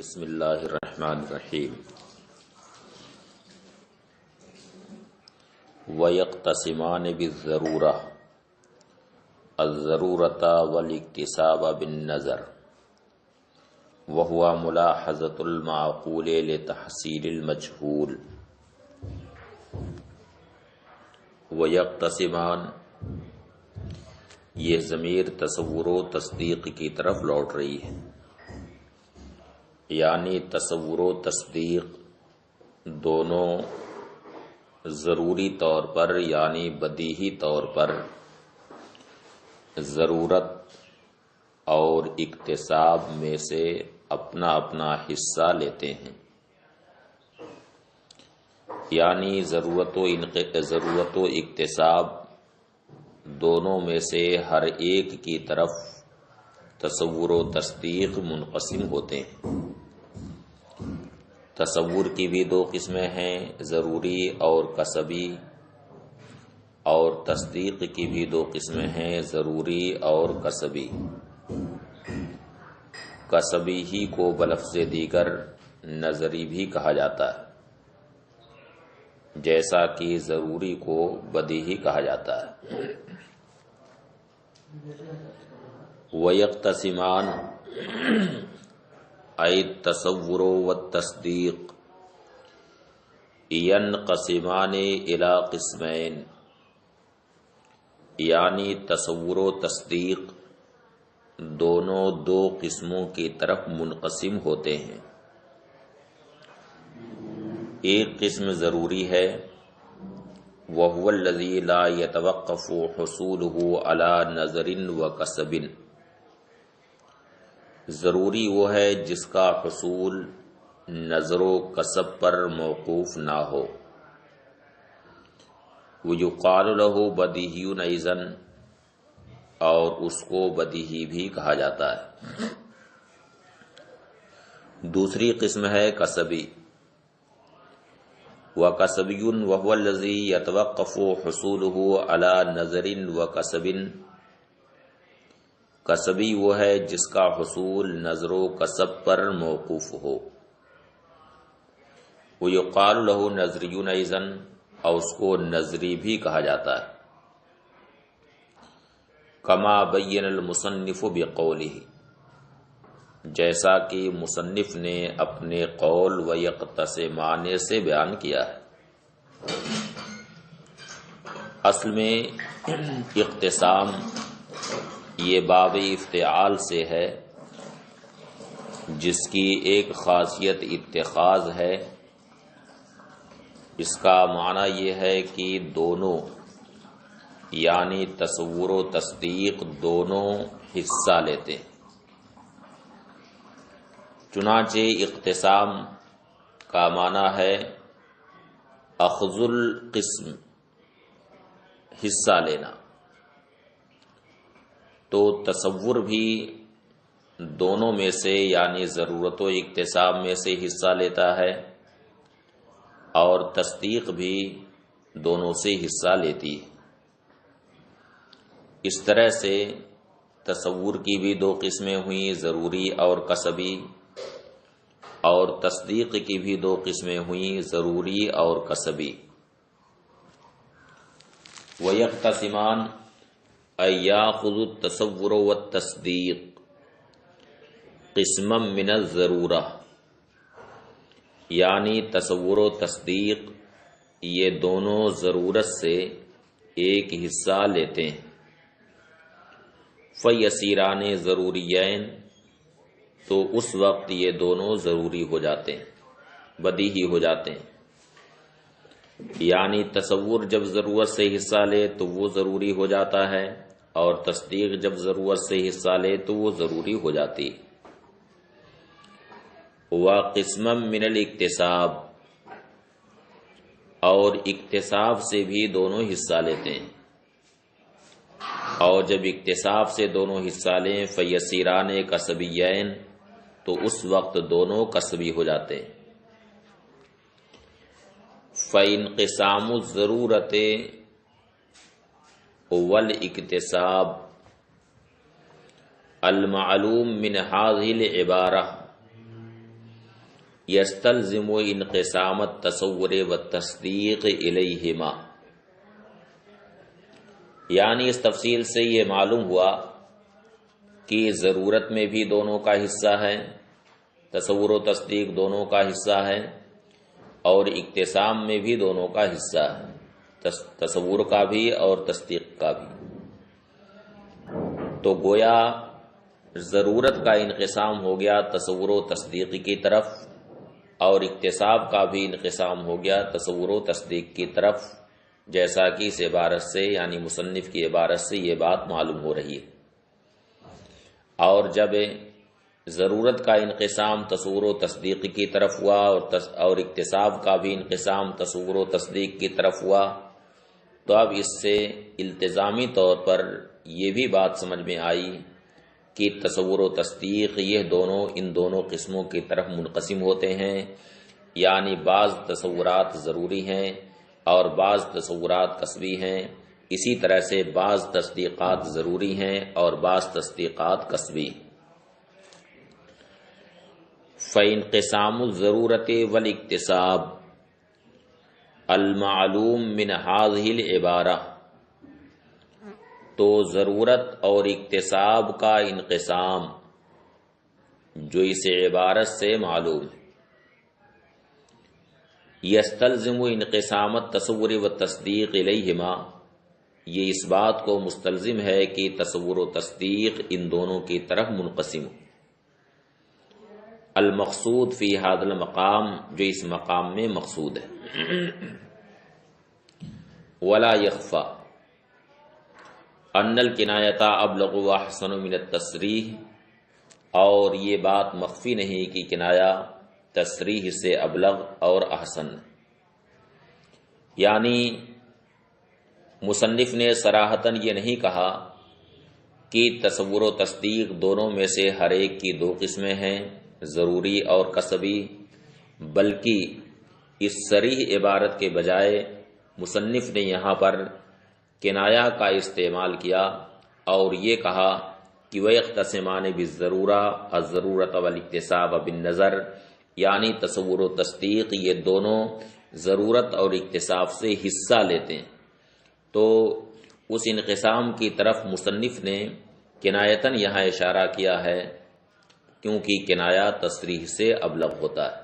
بسم اللہ الرحمن الرحیم وَيَقْتَسِمَانِ بِالضَّرُورَةِ الضَّرُورَةَ وَالِاكْتِسَابَ بِالنَّظَرِ وَهُوَ مُلَاحَظَةُ الْمَعْقُولِ لِتَحْصِيلِ الْمَجْهُولِ وَيَقْتَسِمَانِ یہ ضمیر تصور و تصدیق کی طرف لوٹ رہی ہے، یعنی تصور و تصدیق دونوں ضروری طور پر یعنی بدیہی طور پر ضرورت اور اکتساب میں سے اپنا اپنا حصہ لیتے ہیں، یعنی ضرورت و اکتساب دونوں میں سے ہر ایک کی طرف تصور و تصدیق منقسم ہوتے ہیں۔ تصور کی بھی دو قسمیں ہیں، ضروری اور کسبی، اور تصدیق کی بھی دو قسمیں ہیں، ضروری اور کسبی۔ کسبی ہی کو بلفظ دیگر نظری بھی کہا جاتا ہے، جیسا کہ ضروری کو بدیہی کہا جاتا ہے۔ وَيَقْتَسِمَانِ أي التصور والتصديق ينقسمان إلى قسمين، یعنی تصور و تصدیق دونوں دو قسموں کی طرف منقسم ہوتے ہیں۔ ایک قسم ضروری ہے، وَهُوَ الَّذِي لَا يَتَوَقَّفُ حُصُولُهُ عَلَى نَظَرٍ وَكَسْبٍ، ضروری وہ ہے جس کا حصول نظر و کسب پر موقوف نہ ہو۔ وَيُقَالُ لَهُ بَدِيهِيٌّ أَيْضًا، اور اس کو بدیہی بھی کہا جاتا ہے۔ دوسری قسم ہے کسبی، وَكَسْبِيٌّ وَهُوَ الَّذِي يَتَوَقَّفُ حُصُولُهُ عَلَى نَظَرٍ وَكَسْبٍ، کسبی وہ ہے جس کا حصول نظر و کسب پر موقوف ہو۔ وَيُقَالُ لَهُ نَظْرِيٌّ أَيْضًا، اور اس کو نظری بھی کہا جاتا ہے۔ كَمَا بَيَّنَ الْمُصَنِّفُ بِقَوْلِهِ، جیسا کہ مصنف نے اپنے قول وَيَقْتَسِمَانِ سے بیان کیا ہے۔ اصل میں اقتسام یہ باب افتعال سے ہے، جس کی ایک خاصیت اتخاذ ہے۔ اس کا معنی یہ ہے کہ دونوں یعنی تصور و تصدیق دونوں حصہ لیتے ہیں۔ چنانچہ اقتسام کا معنی ہے اخذ القسم، حصہ لینا، تو تصور بھی دونوں میں سے یعنی ضرورت و اکتساب میں سے حصہ لیتا ہے، اور تصدیق بھی دونوں سے حصہ لیتی ہے۔ اس طرح سے تصور کی بھی دو قسمیں ہوئیں، ضروری اور کسبی، اور تصدیق کی بھی دو قسمیں ہوئیں، ضروری اور کسبی۔ وَيَقْتَسِمَانِ أَن يَأْخُذُ التَّصَوُّرُ وَالتَّصْدِيقُ قِسْمًا مِنَ الضَّرُورَةِ، یعنی تصور و تصدیق یہ دونوں ضرورت سے ایک حصہ لیتے ہیں۔ فَيَصِيرَانِ ضَرُورِيَّيْنِ، تو اس وقت یہ دونوں ضروری ہو جاتے ہیں، بدیہی ہو جاتے ہیں۔ یعنی تصور جب ضرورت سے حصہ لے تو وہ ضروری ہو جاتا ہے، اور تصدیق جب ضرورت سے حصہ لے تو وہ ضروری ہو جاتی ہے۔ وَقِسْمًا مِنَ الْاِكْتِسَابِ، اور اکتساب سے بھی دونوں حصہ لیتے ہیں، اور جب اکتساب سے دونوں حصہ لیں فَيَصِيرَانِ كَسْبِيَّيْنِ، تو اس وقت دونوں کسبی ہو جاتے ہیں۔ فَإِنْقِسَامُ الضَّرُورَةِ وَالْاِكْتِسَابِ الْمَعْلُومُ مِنْ هَذِهِ الْعِبَارَةِ یستلزم انقسام التصور والتصدیق الیہما، یعنی اس تفصیل سے یہ معلوم ہوا کہ ضرورت میں بھی دونوں کا حصہ ہے، تصور و تصدیق دونوں کا حصہ ہے، اور اقتسام میں بھی دونوں کا حصہ ہے، تصور کا بھی اور تصدیق کا بھی۔ تو گویا ضرورت کا انقسام ہو گیا تصور و تصدیق کی طرف، اور اقتصاب کا بھی انقسام ہو گیا تصور و تصدیق کی طرف، جیسا کہ اس عبارت سے یعنی مصنف کی عبارت سے یہ بات معلوم ہو رہی ہے۔ اور جب ضرورت کا انقسام تصور و تصدیق کی طرف ہوا اور اقتصاب کا بھی انقسام تصور و تصدیق کی طرف ہوا، تو اب اس سے التزامی طور پر یہ بھی بات سمجھ میں آئی کہ تصور و تصدیق یہ دونوں ان دونوں قسموں کی طرف منقسم ہوتے ہیں، یعنی بعض تصورات ضروری ہیں اور بعض تصورات قصوی ہیں، اسی طرح سے بعض تصدیقات ضروری ہیں اور بعض تصدیقات قصوی۔ فَإِنْقِسَامُ الضَّرُورَةِ وَالِاقْتِسَابِ المعلوم من هذه العبارہ، تو ضرورت اور اقتصاب کا انقسام جو اس عبارت سے معلوم ہے، یستلزم انقسام التصور والتصدیق الیہما، یہ اس بات کو مستلزم ہے کہ تصور و تصدیق ان دونوں کی طرف منقسم ہو۔ المقصود فی ھذا المقام، جو اس مقام میں مقصود ہے۔ ولا یخفی ان الکنایۃ ابلغ واحسن من التصریح، اور یہ بات مخفی نہیں کہ کنایہ تصریح سے ابلغ اور احسن، یعنی مصنف نے صراحتاً یہ نہیں کہا کہ تصور و تصدیق دونوں میں سے ہر ایک کی دو قسمیں ہیں، ضروری اور قصبی، بلکہ اس صریح عبارت کے بجائے مصنف نے یہاں پر کنایہ کا استعمال کیا اور یہ کہا کہ وَيَقْتَسِمَانِ بِالضَّرُورَةِ الضَّرُورَةَ وَالِاقْتِسَابَ بِالنَّظَرِ، یعنی تصور و تصدیق یہ دونوں ضرورت اور اقتصاب سے حصہ لیتے ہیں۔ تو اس انقسام کی طرف مصنف نے کنایتاً یہاں اشارہ کیا ہے، کیونکہ کنایہ تصریح سے ابلغ ہوتا ہے۔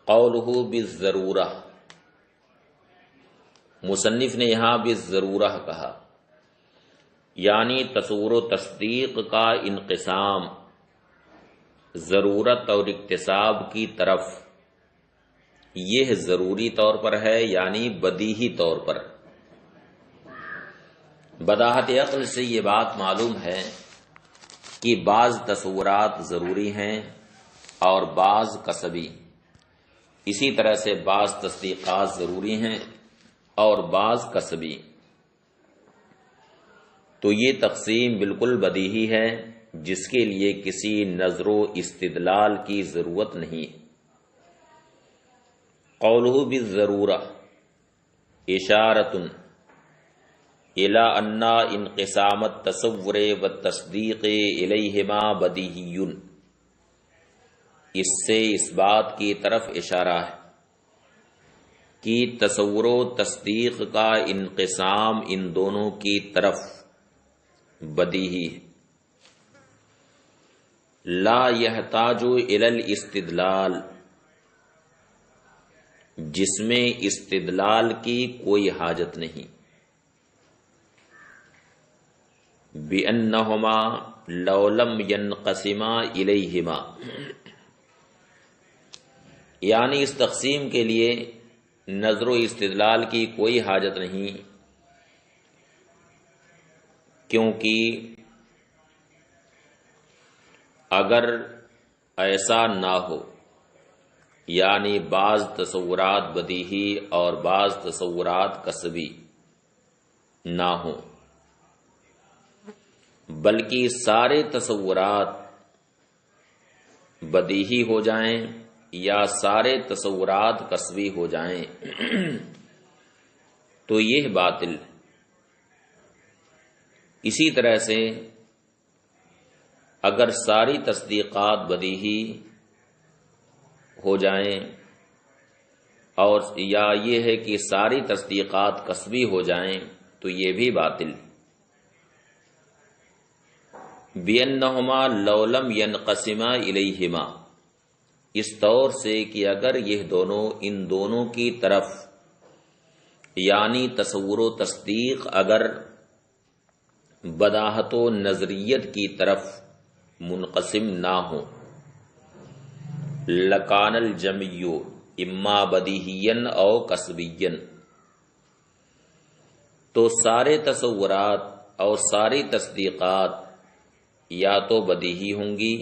قولہ بالضرورہ، مصنف نے یہاں بالضرورہ کہا، یعنی تصور و تصدیق کا انقسام ضرورت اور اقتصاب کی طرف، یہ ضروری طور پر ہے یعنی بدیہی طور پر۔ بداہت عقل سے یہ بات معلوم ہے کہ بعض تصورات ضروری ہیں اور بعض قصبی، اسی طرح سے بعض تصدیقات ضروری ہیں اور بعض قصبی۔ تو یہ تقسیم بالکل بدیہی ہے، جس کے لیے کسی نظر و استدلال کی ضرورت نہیں۔ قولہ بالضرورہ اشارۃ الی ان انقسام التصور والتصدیق الیہما بدیہی، اس سے اس بات کی طرف اشارہ ہے کہ تصور و تصدیق کا انقسام ان دونوں کی طرف بدیہی ہے، لا یحتاج الی الاستدلال، جس میں استدلال کی کوئی حاجت نہیں، بِأَنَّهُمَا لَوْ لَمْ يَنْقَسِمَا إِلَيْهِمَا، یعنی اس تقسیم کے لیے نظر و استدلال کی کوئی حاجت نہیں، کیونکہ اگر ایسا نہ ہو، یعنی بعض تصورات بدیہی اور بعض تصورات قصبی نہ ہوں، بلکہ سارے تصورات بدیہی ہو جائیں یا سارے تصورات قصبی ہو جائیں، تو یہ باطل۔ اسی طرح سے اگر ساری تصدیقات بدیہی ہو جائیں، اور یا یہ ہے کہ ساری تصدیقات کسبی ہو جائیں تو یہ بھی باطل۔ بِأَنَّهُمَا لَوْ لَمْ يَنْقَسِمَا إِلَيْهِمَا، اس طور سے کہ اگر یہ دونوں ان دونوں کی طرف یعنی تصور و تصدیق اگر بداہت و نظریت کی طرف منقسم نہ ہو، لکان الجمع اما بدیہین او کسبین، تو سارے تصورات اور ساری تصدیقات یا تو بدیہی ہوں گی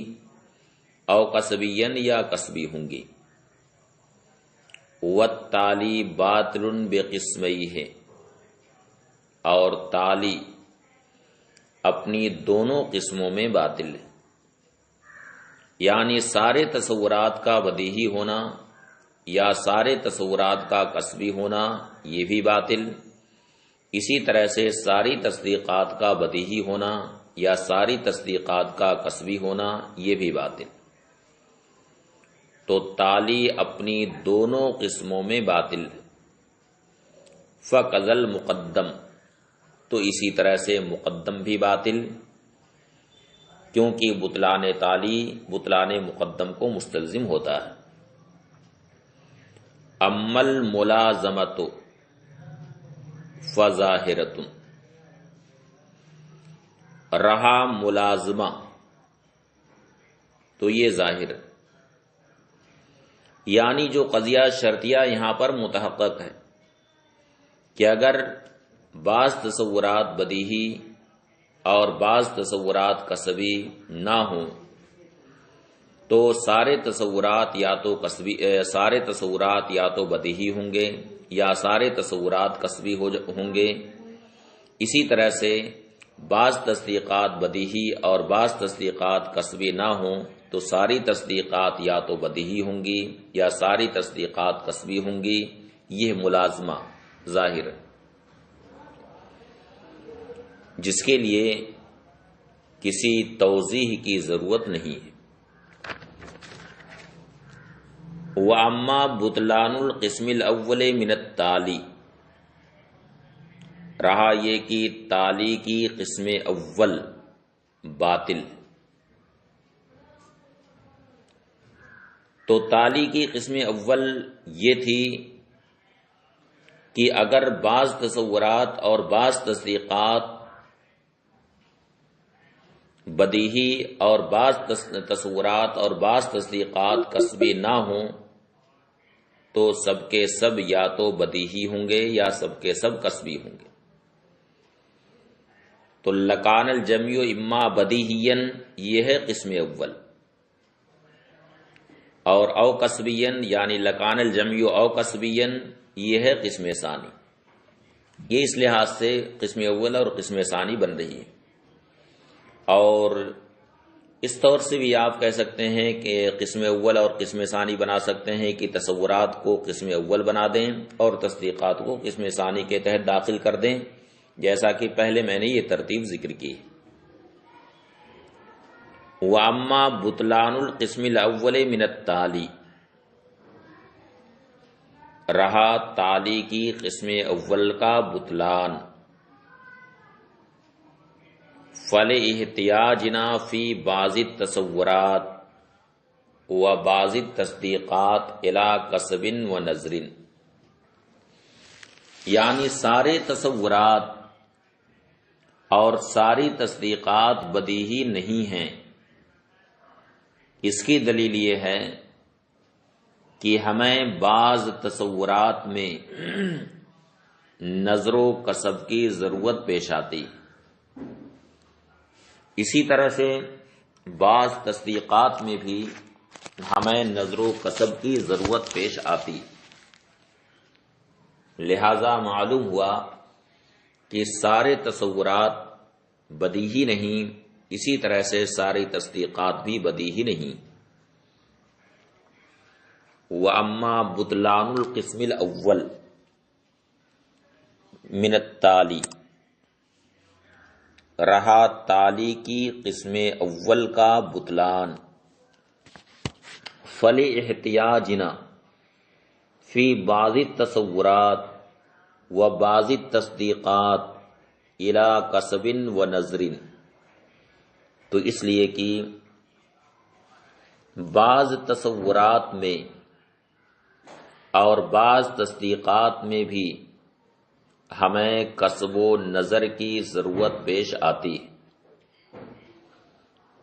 او کسبین یا کسبی ہوں گی۔ والتالی باطل بقسمیہ، اور تالی اپنی دونوں قسموں میں باطل ہے، یعنی سارے تصورات کا بدیہی ہونا یا سارے تصورات کا کسبی ہونا یہ بھی باطل، اسی طرح سے ساری تصدیقات کا بدیہی ہونا یا ساری تصدیقات کا کسبی ہونا یہ بھی باطل۔ تو تالی اپنی دونوں قسموں میں باطل ہے۔ فَقَذَ الْمُقَدَّم، تو اسی طرح سے مقدم بھی باطل، کیونکہ بطلان تالی بطلان مقدم کو مستلزم ہوتا ہے۔ اما الملازمۃ فظاہرۃ، رہا ملازمہ تو یہ ظاہر، یعنی جو قضیہ شرطیہ یہاں پر متحقق ہے کہ اگر بعض تصورات بدیہی اور بعض تصورات کسبی نہ ہوں تو سارے تصورات یا تو بدیہی ہوں گے یا سارے تصورات کسبی ہوں گے۔ اسی طرح سے بعض تصدیقات بدیہی اور بعض تصدیقات کسبی نہ ہوں تو ساری تصدیقات یا تو بدیہی ہوں گی یا ساری تصدیقات کسبی ہوں گی، یہ ملازمہ ظاہر ہے، جس کے لیے کسی توضیح کی ضرورت نہیں ہے۔ وَأَمَّا بُطْلَانُ الْقِسْمِ الْأَوَّلِ مِنَ التَّالِي، رہا یہ کہ تالی کی قسم اول باطل، تو تالی کی قسم اول یہ تھی کہ اگر بعض تصورات اور بعض تصدیقات بدیہی اور بعض تصورات اور بعض تصدیقات کسبی نہ ہوں تو سب کے سب یا تو بدیہی ہوں گے یا سب کے سب کسبی ہوں گے۔ تو لکان الجمع اما بدیہین یہ ہے قسم اول، اور او کسبین یعنی لکان الجمع او کسبین یہ ہے قسم ثانی۔ یہ اس لحاظ سے قسم اول اور قسم ثانی بن رہی ہے، اور اس طور سے بھی آپ کہہ سکتے ہیں کہ قسم اول اور قسم ثانی بنا سکتے ہیں کہ تصورات کو قسم اول بنا دیں اور تصدیقات کو قسم ثانی کے تحت داخل کر دیں، جیسا کہ پہلے میں نے یہ ترتیب ذکر کی۔ وَأَمَّا بُطْلَانُ الْقِسْمِ الْأَوَّلِ مِنَ التَّالِي، رہا تالی کی قسم اول کا بطلان، فَلِاحْتِيَاجِنَا فِي بَعْضِ التَّصَوُّرَاتِ وَبَعْضِ التَّصْدِيقَاتِ إِلَىٰ كَسْبٍ وَنَظْرٍ، یعنی سارے تصورات اور ساری تصدیقات بدیہی نہیں ہیں۔ اس کی دلیل یہ ہے کہ ہمیں بعض تصورات میں نظر و کسب کی ضرورت پیش آتی، اسی طرح سے بعض تصدیقات میں بھی ہمیں نظر و کسب کی ضرورت پیش آتی، لہذا معلوم ہوا کہ سارے تصورات بدیہی نہیں، اسی طرح سے ساری تصدیقات بھی بدیہی نہیں۔ وَأَمَّا بُطْلَانُ الْقِسْمِ الْأَوَّلِ مِنَ التَّالِي، رہا تالی کی قسم اول کا بطلان، فَلِاحْتِيَاجِنَا فی بعض التصورات و بعض التصدیقات الی کسب و نظر، تو اس لیے کہ بعض تصورات میں اور بعض تصدیقات میں بھی ہمیں کسب و نظر کی ضرورت پیش آتی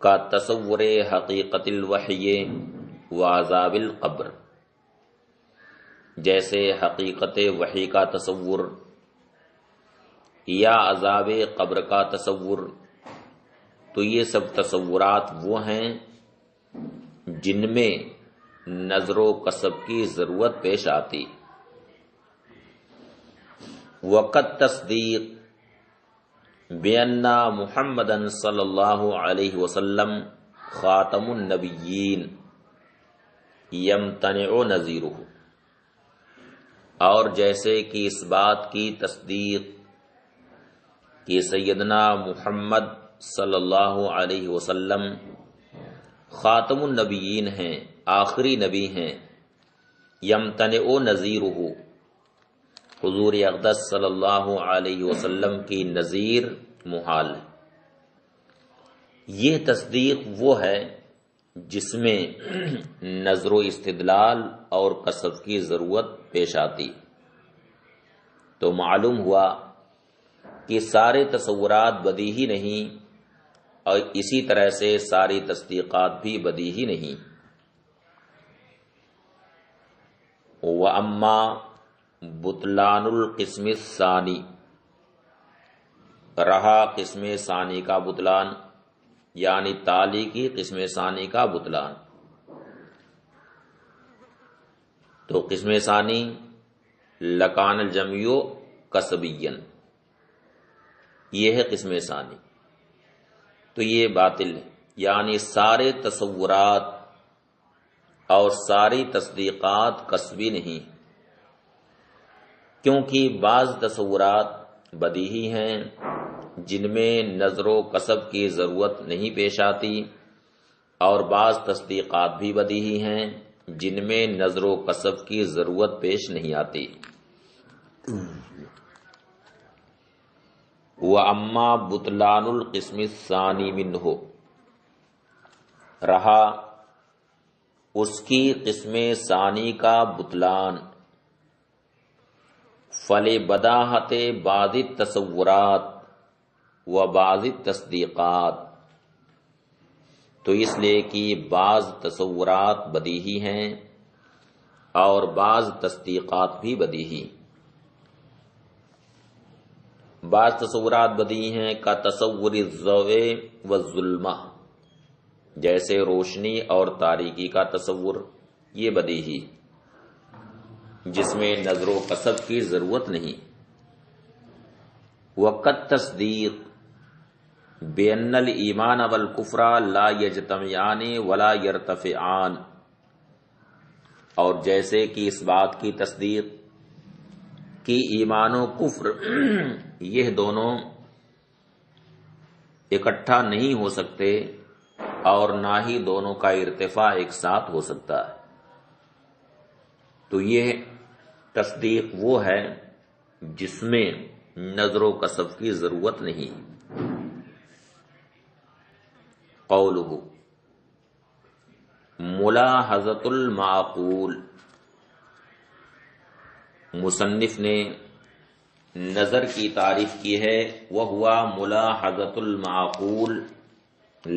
کا تصور حقیقت الوحی و عذاب القبر، جیسے حقیقت وحی کا تصور یا عذاب قبر کا تصور۔ تو یہ سب تصورات وہ ہیں جن میں نظر و کسب کی ضرورت پیش آتی۔ وقت تصدیق بِأَنَّ محمدًا صلی اللہ علیہ وسلم خاتم النبیین یمتنع نظیرہ، اور جیسے کہ اس بات کی تصدیق کہ سیدنا محمد صلی اللہ علیہ وسلم خاتم النبیین ہیں، آخری نبی ہیں، یمتنع نظیرہ، حضور اقدس صلی اللہ علیہ وسلم کی نظیر محال ہے۔ یہ تصدیق وہ ہے جس میں نظر و استدلال اور کسب کی ضرورت پیش آتی۔ تو معلوم ہوا کہ سارے تصورات بدیہی نہیں، اور اسی طرح سے ساری تصدیقات بھی بدیہی نہیں۔ وَأَمَّا بُطْلَانُ الْقِسْمِ الثَّانِي، رہا قسم ثانی کا بطلان، یعنی تالی کی قسم ثانی کا بطلان۔ تو قسم ثانی لکان الجمع کسبیا، یہ ہے قسم ثانی۔ تو یہ باطل ہے، یعنی سارے تصورات اور ساری تصدیقات کسبی نہیں، کیونکہ بعض تصورات بدیہی ہیں جن میں نظر و کسب کی ضرورت نہیں پیش آتی، اور بعض تصدیقات بھی بدیہی ہیں جن میں نظر و کسب کی ضرورت پیش نہیں آتی۔ وَأَمَّا بُطْلَانُ الْقِسْمِ الثَّانِي مِنْهُ، رہا اس کی قسم ثانی کا بطلان، فَلِبَدَاهَةِ بَعْضِ التَّصَوُّرَاتِ وَبَعْضِ التَّصْدِيقَاتِ، تو اس لیے کہ بعض تصورات بدیہی ہیں اور بعض تصدیقات بھی بدیہی۔ بعض تصورات بدیہی ہیں کا تصور الضوء والظلمہ، جیسے روشنی اور تاریکی کا تصور، یہ بدیہی جس میں نظر و کسب کی ضرورت نہیں۔ وقت تصدیق بِأَنَّ الْإِيمَانَ وَالْكُفْرَ لَا يَجْتَمِعَانِ وَلَا يَرْتَفِعَانِ، اور جیسے کہ اس بات کی تصدیق کہ ایمان و کفر یہ دونوں اکٹھا نہیں ہو سکتے، اور نہ ہی دونوں کا ارتفاع ایک ساتھ ہو سکتا ہے۔ تو یہ تصدیق وہ ہے جس میں نظر و کسب کی ضرورت نہیں۔ قولہ ملاحظۃ المعقول، مصنف نے نظر کی تعریف کی ہے، وہوا ملاحظۃ المعقول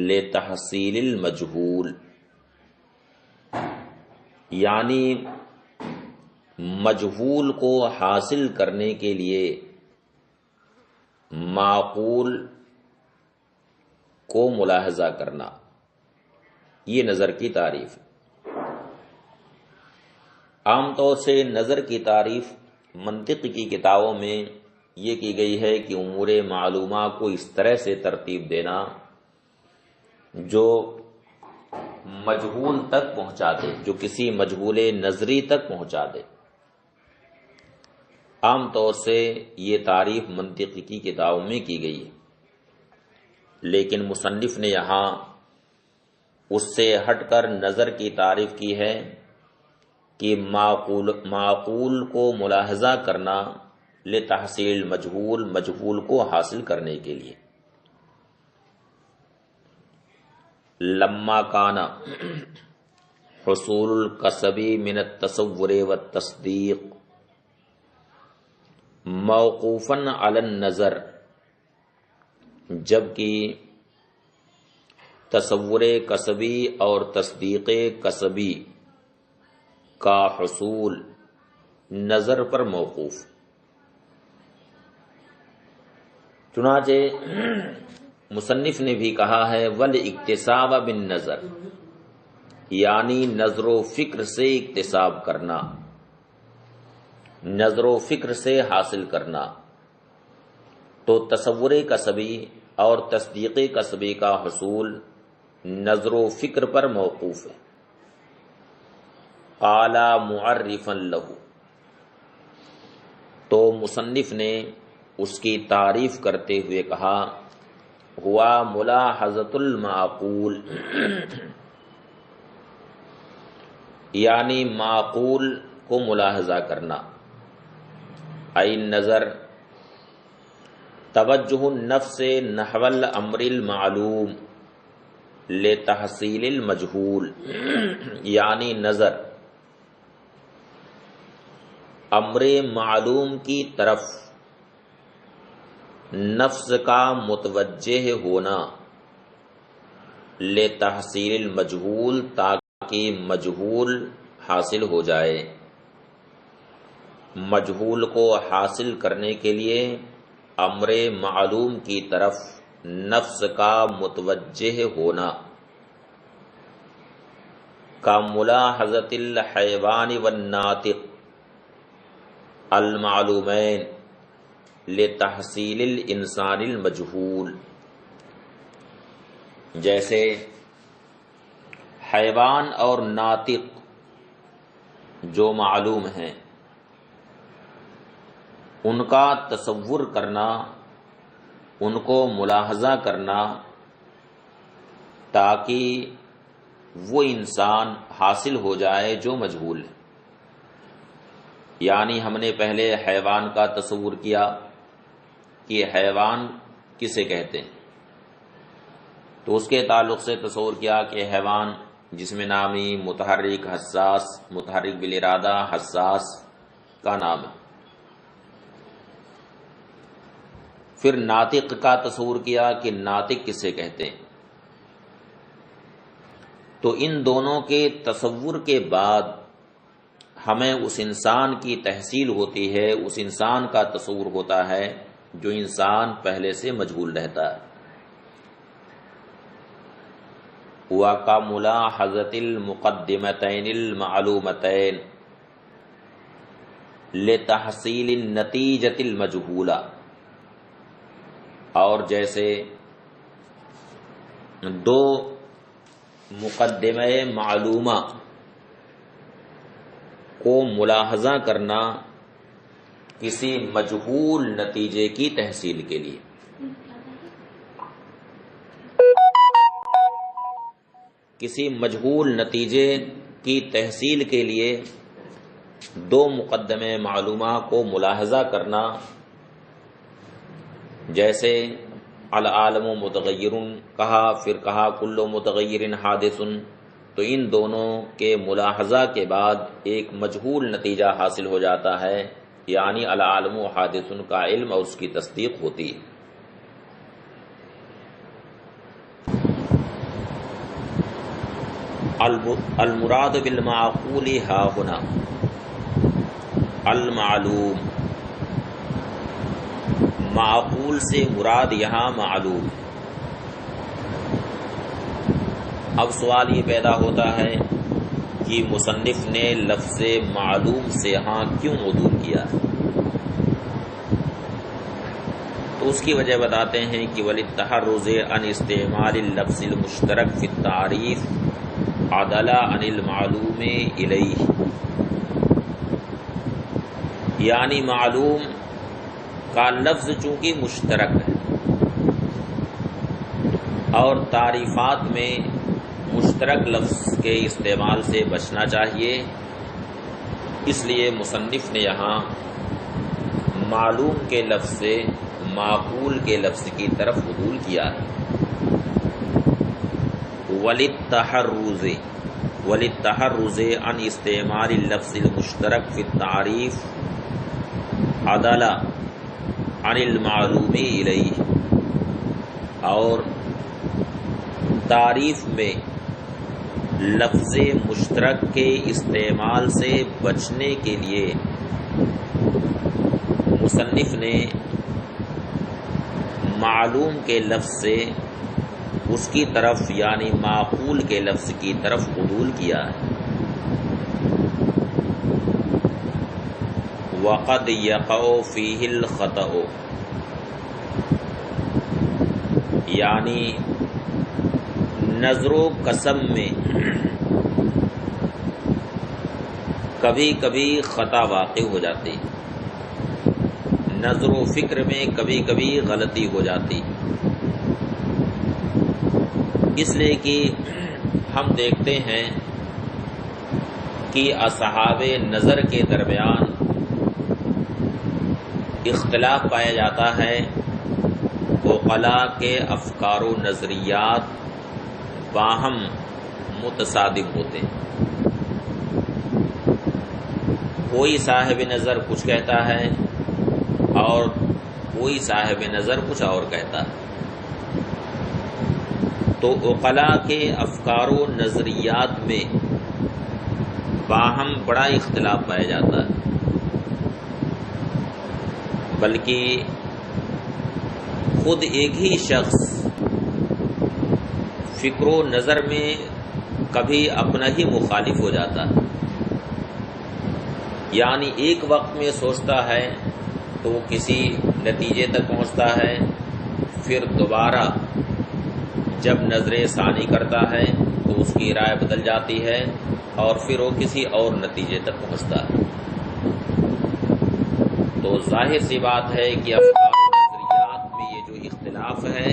لتحصیل المجہول، یعنی مجہول کو حاصل کرنے کے لیے معقول کو ملاحظہ کرنا، یہ نظر کی تعریف ہے۔ عام طور سے نظر کی تعریف منطق کی کتابوں میں یہ کی گئی ہے کہ امور معلومہ کو اس طرح سے ترتیب دینا جو مجہول تک پہنچا دے، جو کسی مجہول نظری تک پہنچا دے۔ عام طور سے یہ تعریف منطق کی کتابوں میں کی گئی ہے، لیکن مصنف نے یہاں اس سے ہٹ کر نظر کی تعریف کی ہے کہ معقول کو ملاحظہ کرنا لتحصیل مجہول، مجہول کو حاصل کرنے کے لیے. لما کانا حصول القصبی من التصور والتصدیق موقوفاً علی النظر، جبکہ تصور کسبی اور تصدیق کسبی کا حصول نظر پر موقوف. چنانچہ مصنف نے بھی کہا ہے والاکتساب بالنظر، یعنی نظر و فکر سے اکتساب کرنا، نظر و فکر سے حاصل کرنا. تو تصور کسبی اور تصدیق کسبی کا حصول نظر و فکر پر موقوف ہے. قال معرفا لہ، تو مصنف نے اس کی تعریف کرتے ہوئے کہا ہوا ملاحظۃ المعقول، یعنی معقول کو ملاحظہ کرنا. ای نظر توجہ النفس نحو الامر المعلوم لتحصیل المجہول، یعنی نظر امر معلوم کی طرف نفس کا متوجہ ہونا لتحصیل المجہول، تاکہ مجہول حاصل ہو جائے. مجہول کو حاصل کرنے کے لیے امر معلوم کی طرف نفس کا متوجہ ہونا کا ملاحظۃ الحیوان والناطق المعلومین لتحصیل الانسان المجہول. جیسے حیوان اور ناطق جو معلوم ہیں ان کا تصور کرنا، ان کو ملاحظہ کرنا، تاکہ وہ انسان حاصل ہو جائے جو مجہول ہے. یعنی ہم نے پہلے حیوان کا تصور کیا کہ حیوان کسے کہتے ہیں، تو اس کے تعلق سے تصور کیا کہ حیوان جسم نامی متحرک حساس، متحرک بالارادہ حساس کا نام ہے. پھر ناطق کا تصور کیا کہ ناطق کسے کہتے ہیں. تو ان دونوں کے تصور کے بعد ہمیں اس انسان کی تحصیل ہوتی ہے، اس انسان کا تصور ہوتا ہے جو انسان پہلے سے مجہول رہتا ہے. وَكَمُلَاحَظَةِ الْمُقَدِّمَتَيْنِ الْمَعْلُومَتَيْنِ لِتَحْصِيلِ النَّتِيجَةِ الْمَجْهُولَةِ، اور جیسے دو مقدمہ معلومہ کو ملاحظہ کرنا کسی مجہول نتیجے کی تحصیل کے لیے. کسی مجہول نتیجے کی تحصیل کے لیے دو مقدمے معلومہ کو ملاحظہ کرنا، جیسے العالم متغیر کہا، پھر کہا کل متغیر حادث. تو ان دونوں کے ملاحظہ کے بعد ایک مجہول نتیجہ حاصل ہو جاتا ہے، یعنی العالم حادث کا علم اور اس کی تصدیق ہوتی ہے. المراد بالمعقول ہا ہنا المعلوم، معقول سے مراد یہاں معلوم. اب سوال یہ پیدا ہوتا ہے کہ مصنف نے لفظ معلوم سے ہاں کیوں عدول کیا ہے؟ تو اس کی وجہ بتاتے ہیں کہ وَلِلتَّحَرُّزِ عَنْ اسْتِعْمَالِ اللَّفْظِ الْمُشْتَرَكِ فِي التَّعْرِيفِ عَدَلَ عَنِ الْمَعْلُومِ إِلَيْهِ، یعنی معلوم کا لفظ چونکہ مشترک ہے اور تعریفات میں مشترک لفظ کے استعمال سے بچنا چاہیے، اس لیے مصنف نے یہاں معلوم کے لفظ سے معقول کے لفظ کی طرف عدول کیا ہے۔ وَلِلتَّحَرُّزِ عن استعمال اللفظ المشترک فی التعریف عدل عن المعلوم الیہ، اور تعریف میں لفظ مشترک کے استعمال سے بچنے کے لیے مصنف نے معلوم کے لفظ سے اس کی طرف یعنی معقول کے لفظ کی طرف عدول کیا ہے۔ وَقَدْ يَقَعُ فِيهِ الْخَطَأُ، یعنی نظر و قسم میں کبھی کبھی خطا واقع ہو جاتی، نظر و فکر میں کبھی کبھی غلطی ہو جاتی، اس لیے کہ ہم دیکھتے ہیں کہ اصحاب نظر کے درمیان اختلاف پایا جاتا ہے، عقلاء کے افکار و نظریات باہم متصادم ہوتے ہیں، کوئی صاحب نظر کچھ کہتا ہے اور کوئی صاحب نظر کچھ اور کہتا ہے، تو عقلاء کے افکار و نظریات میں باہم بڑا اختلاف پایا جاتا ہے، بلکہ خود ایک ہی شخص فکر و نظر میں کبھی اپنا ہی مخالف ہو جاتا ہے، یعنی ایک وقت میں سوچتا ہے تو وہ کسی نتیجے تک پہنچتا ہے، پھر دوبارہ جب نظر ثانی کرتا ہے تو اس کی رائے بدل جاتی ہے اور پھر وہ کسی اور نتیجے تک پہنچتا ہے۔ تو ظاہر سی بات ہے کہ افکار و نظریات میں یہ جو اختلاف ہے،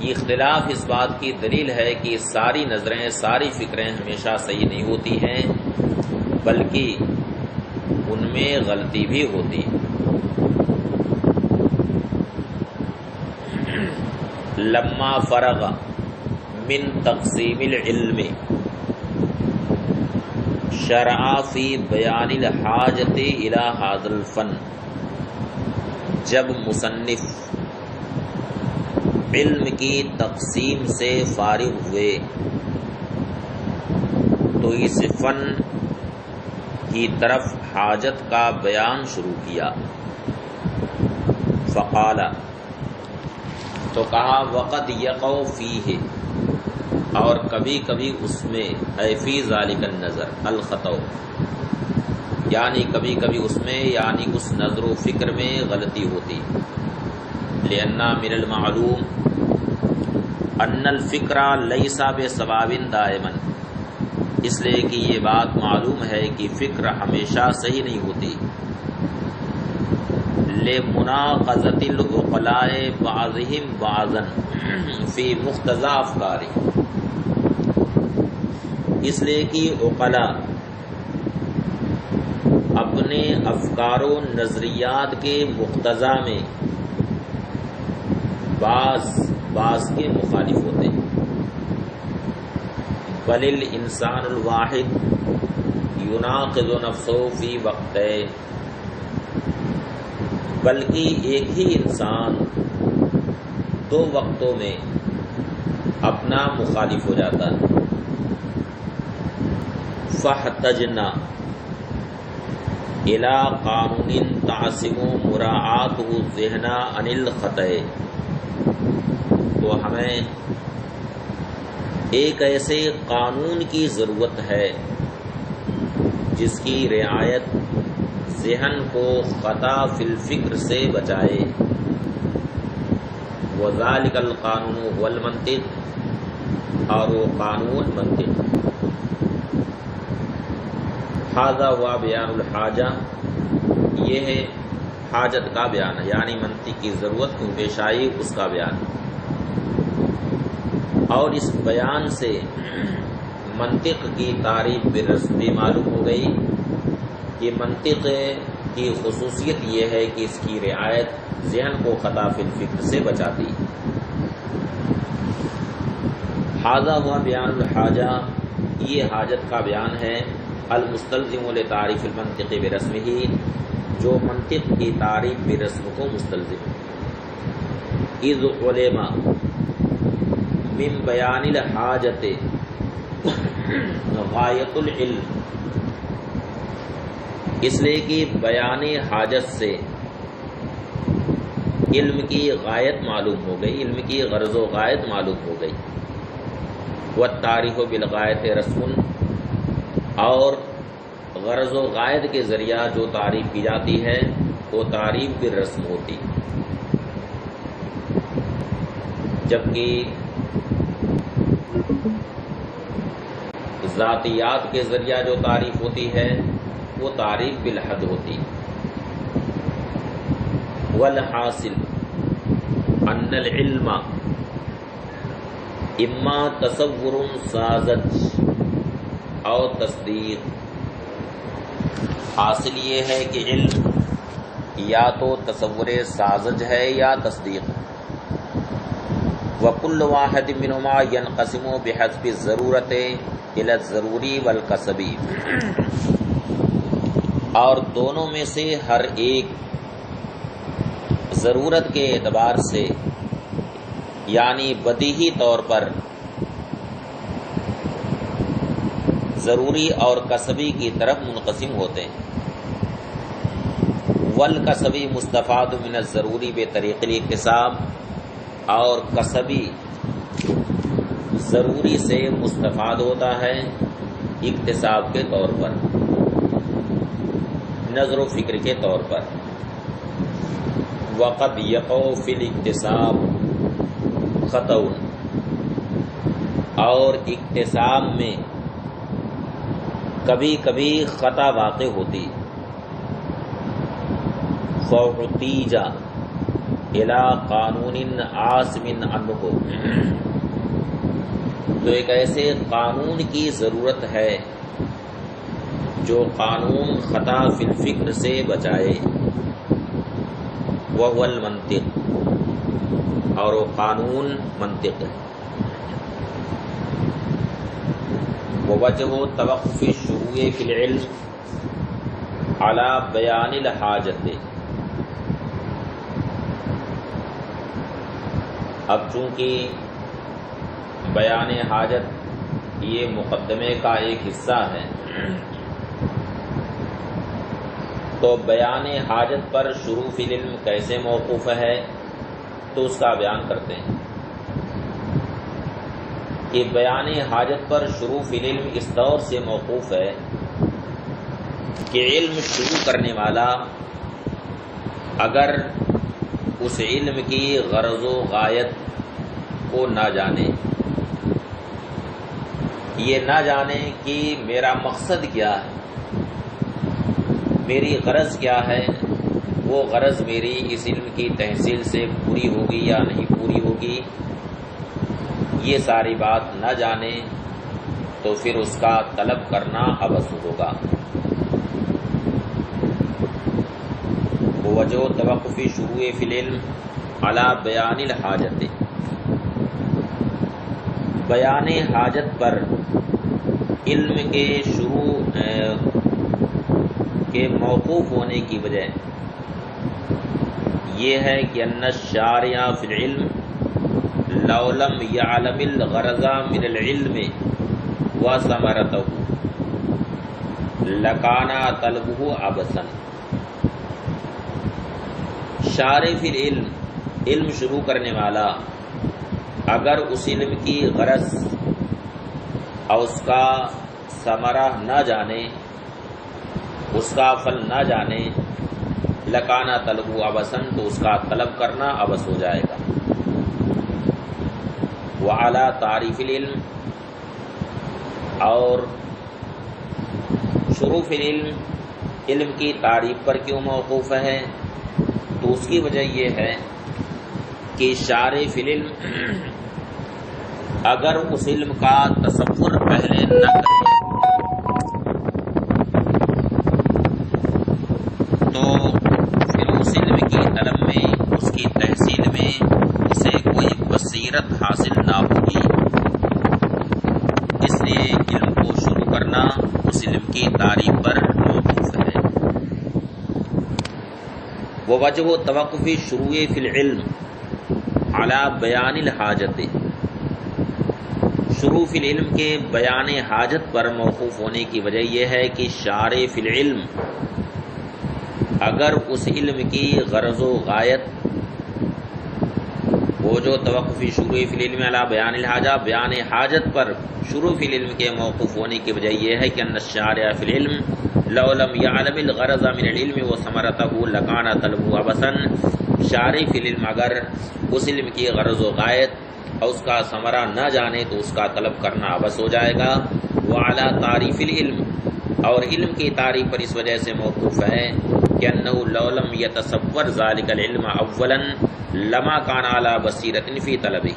یہ اختلاف اس بات کی دلیل ہے کہ ساری نظریں ساری فکریں ہمیشہ صحیح نہیں ہوتی ہیں، بلکہ ان میں غلطی بھی ہوتی ہے۔ لما فرغ من تقسیم العلم شرع فی بیان الحاجت الی ھذا الفن، جب مصنف علم کی تقسیم سے فارغ ہوئے تو اس فن کی طرف حاجت کا بیان شروع کیا۔ فقال، تو کہا وقد یقع فیہ، اور کبھی کبھی اس میں اے فی ذالک النظر الخطأ، یعنی کبھی کبھی اس میں یعنی اس نظر و فکر میں غلطی ہوتی، لأن من المعلوم ان الفکر لیس بصواب دائما، اس لیے کہ یہ بات معلوم ہے کہ فکر ہمیشہ صحیح نہیں ہوتی، لمناقضۃ العقلاء بعضهم بعضا فی مقتضی افکارہ، اس لیے کہ عقلاء اپنے افکار و نظریات کے مقتضا میں بعض کے مخالف ہوتے ہیں۔ بل الانسان الواحد یناقض نفسه فی وقتین، بلکہ ایک ہی انسان دو وقتوں میں اپنا مخالف ہو جاتا ہے۔ فاحتجنا الی قانون تعصم مراعاته الذہن عن الخطأ، تو ہمیں ایک ایسے قانون کی ضرورت ہے جس کی رعایت ذہن کو خطا فی الفکر سے بچائے۔ وذالک القانون هو المنطق، اور وہ قانون منطق۔ ھذا ہوا بیان الحاجہ، یہ ہے حاجت کا بیان، یعنی منطق کی ضرورت کیوں پیش آئی اس کا بیان۔ اور اس بیان سے منطق کی تعریف بالرسم بھی معلوم ہو گئی کہ منطق کی خصوصیت یہ ہے کہ اس کی رعایت ذہن کو خطا فی الفکر سے بچاتی. ھذا ہوا بیان الحاجہ، یہ حاجت کا بیان ہے، المستلزم لتعریف المنطق برسمہ، جو منطق کی تعریف برسم کو مستلزم. اذ علم من بیان الحاجت غایت العلم، اس لیے کہ بیان حاجت سے علم کی غایت معلوم ہو گئی، علم کی غرض و غایت معلوم ہو گئی. والتعریف بالغایت رسم، اور غرض و غایت کے ذریعہ جو تعریف کی جاتی ہے وہ تعریف بالرسم ہوتی، جبکہ ذاتیات کے ذریعہ جو تعریف ہوتی ہے وہ تعریف بالحد ہوتی. والحاصل ان العلم اما تصور ساذج اور تصدیق. حاصل یہ ہے کہ علم یا تو تصور ساذج ہے یا تصدیق. وکل واحد منہما ینقسم بحسب الضرورت الی الضروری والکسبی، اور دونوں میں سے ہر ایک ضرورت کے اعتبار سے یعنی بدیہی طور پر ضروری اور کسبی کی طرف منقسم ہوتے ہیں. والکسبی مستفاد من الضروری بطریق الاکتساب، اور کسبی ضروری سے مستفاد ہوتا ہے اکتساب کے طور پر، نظر و فکر کے طور پر. وقد یقع فی الاکتساب خطأ، اور اکتساب میں کبھی کبھی خطا واقع ہوتی. فاحتیج الی قانون عاصم عنہ، تو ایک ایسے قانون کی ضرورت ہے جو قانون خطا فی الفکر سے بچائے. وہو المنطق، اور وہ قانون منطق ہے. ووجہ توقف الشروع فی العلم علی بیان الحاجت، اب چونکہ بیان حاجت یہ مقدمے کا ایک حصہ ہے تو بیان حاجت پر شروع فی العلم کیسے موقوف ہے تو اس کا بیان کرتے ہیں کہ بیان حاجت پر شروع فی العلم اس طور سے موقوف ہے کہ علم شروع کرنے والا اگر اس علم کی غرض و غایت کو نہ جانے، یہ نہ جانے کہ میرا مقصد کیا ہے، میری غرض کیا ہے، وہ غرض میری اس علم کی تحصیل سے پوری ہوگی یا نہیں پوری ہوگی، یہ ساری بات نہ جانے تو پھر اس کا طلب کرنا عبث ہوگا. وجہ توقف شروع فی العلم علی بیان الحاجت، بیان حاجت پر علم کے شروع کے موقوف ہونے کی وجہ یہ ہے کہ ان الشارع فی العلم لو لم یعلم الغرض من العلم وثمرته لکان طلبه عبثا. شارع فی العلم، علم شروع کرنے والا اگر اس علم کی غرض اور اس کا ثمرہ نہ جانے، اس کا پھل نہ جانے، لکانا طلب عبثاً، تو اس کا طلب کرنا عبث ہو جائے گا. وعلی تعریف العلم، اور شروع فی العلم علم کی تعریف پر کیوں موقوف ہے تو اس کی وجہ یہ ہے کہ شارع فی العلم اگر اس علم کا تصور پہلے نہ کرے تو پھر اس علم کی طلب میں، اس کی تحصیل میں اسے کوئی بصیرت حاصل نہ ہوگی۔ اس لیے علم کو شروع کرنا اس علم کی تعریف پر موقوف ہے۔ ووجہ توقف شروع فی العلم علی بیان الحاجت، شروع فی العلم کے بیان حاجت پر موقوف ہونے کی وجہ یہ ہے کہ شارع فی العلم اگر اس علم کی غرض و غایت، وہ جو توقف شروع فی العلم علی بیان الحاجہ، بیان حاجت پر شروع فی العلم کے موقوف ہونے کی وجہ یہ ہے کہ ان الشارع فی العلم لو لم يعلم الغرض من العلم وثمرته لكان طلبه عبثا، شارع فی العلم اگر اس علم کی غرض و غایت اور اس کا ثمرہ نہ جانے تو اس کا طلب کرنا عبث ہو جائے گا۔ وعلی تعریف العلم، اور علم کی تعریف پر اس وجہ سے موقوف ہے کہ انہ لو لم يتصور ذلك العلم اولا لما كان على بصیرۃ فی طلبہ،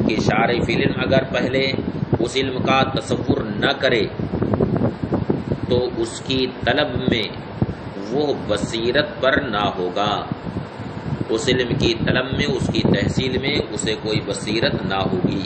کہ شارع فی العلم اگر پہلے اس علم کا تصور نہ کرے تو اس کی طلب میں وہ بصیرت پر نہ ہوگا، اس علم کی طلب میں، اس کی تحصیل میں اسے کوئی بصیرت نہ ہوگی۔